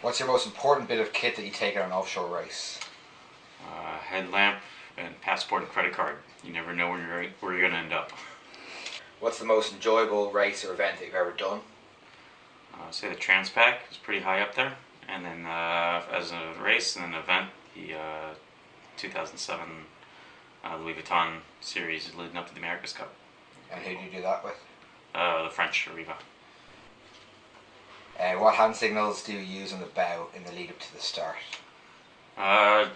What's your most important bit of kit that you take on an offshore race? Headlamp and passport and credit card. You never know where you're going to end up. What's the most enjoyable race or event that you've ever done? I'd say the Transpac is pretty high up there. And then as a race and an event, the 2007 Louis Vuitton series leading up to the America's Cup. And who do you do that with? The French Riva. What hand signals do you use on the bow in the lead up to the start? Not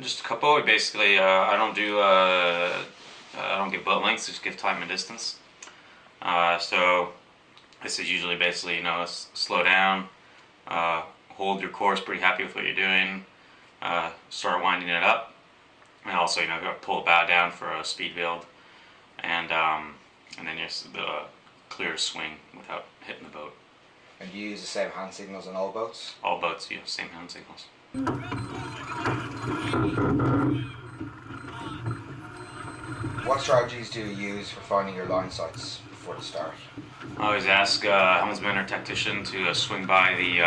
just a couple. Basically, I don't give boat lengths. Just give time and distance. So this is usually basically slow down, hold your course, pretty happy with what you're doing, start winding it up, and also pull the bow down for a speed build, and then just the clear swing without hitting the boat. And do you use the same hand signals on all boats? All boats, same hand signals. What strategies do you use for finding your line sights before the start? I always ask helmsman or tactician to swing by the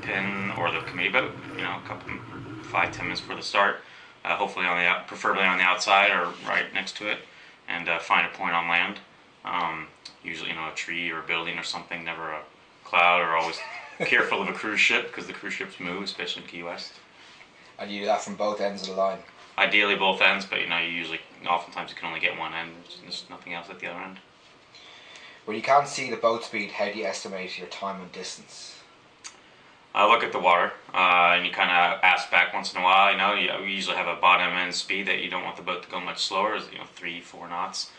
pin or the committee boat, a couple 5-10 minutes before the start, hopefully preferably on the outside or right next to it, and find a point on land. Usually, a tree or a building or something, never a cloud, or always careful of a cruise ship because the cruise ships move, especially in Key West. And you do that from both ends of the line? Ideally both ends, but oftentimes you can only get one end, there's nothing else at the other end. When you can't see the boat speed, how do you estimate your time and distance? I look at the water, and you kind of ask back once in a while. We usually have a bottom end speed that you don't want the boat to go much slower, 3-4 knots.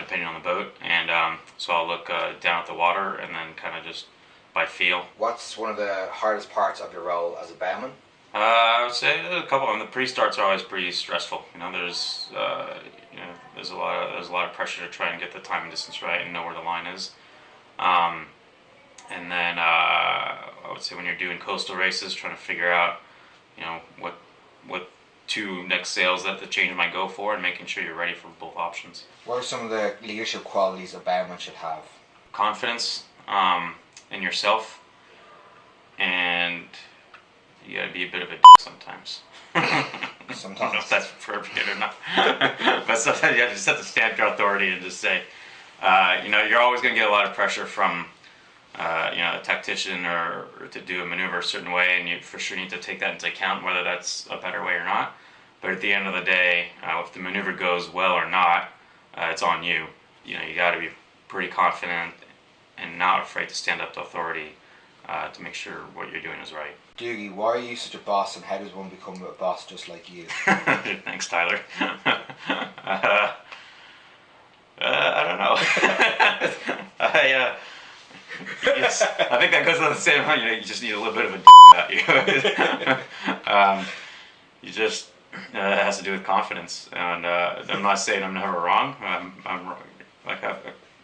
Depending on the boat, and so I'll look down at the water and then kind of just by feel. What's one of the hardest parts of your role as a bowman? I would say a couple. The pre-starts are always pretty stressful. There's there's a lot of pressure to try and get the time and distance right and know where the line is. And then I would say when you're doing coastal races, trying to figure out what 2 next sails that the change might go for, and making sure you're ready for both options. What are some of the leadership qualities a bowman should have? Confidence in yourself, and you gotta be a bit of a sometimes. Sometimes. I don't know if that's appropriate or not. But sometimes you just have to stamp your authority and just say, you're always gonna get a lot of pressure from a tactician or to do a maneuver a certain way, and you for sure need to take that into account, whether that's a better way or not. But at the end of the day, if the maneuver goes well or not, it's on you. You got to be pretty confident and not afraid to stand up to authority to make sure what you're doing is right. Dougie, why are you such a boss, and how does one become a boss just like you? Thanks, Tyler. I don't know. I think that goes on the same line. You just need a little bit of a about you. You just it has to do with confidence, and I'm not saying I'm never wrong. I'm like I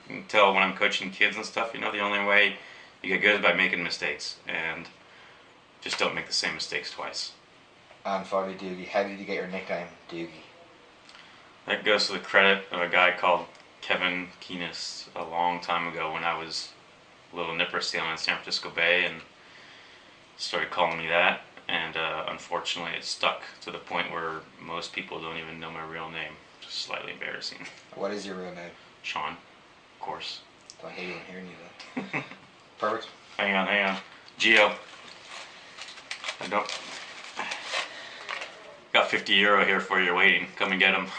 can tell when I'm coaching kids and stuff. The only way you get good is by making mistakes, and just don't make the same mistakes twice. And finally, Dougie, how did you get your nickname, Dougie? That goes to the credit of a guy called Kevin Keenis a long time ago when I was a little nipper sailing in San Francisco Bay, and started calling me that, and unfortunately it stuck to the point where most people don't even know my real name. Just slightly embarrassing. What is your real name? Sean, of course. I hate even hearing you that. Perfect. Hang on. Geo. I don't... Got €50 here for you waiting. Come and get them.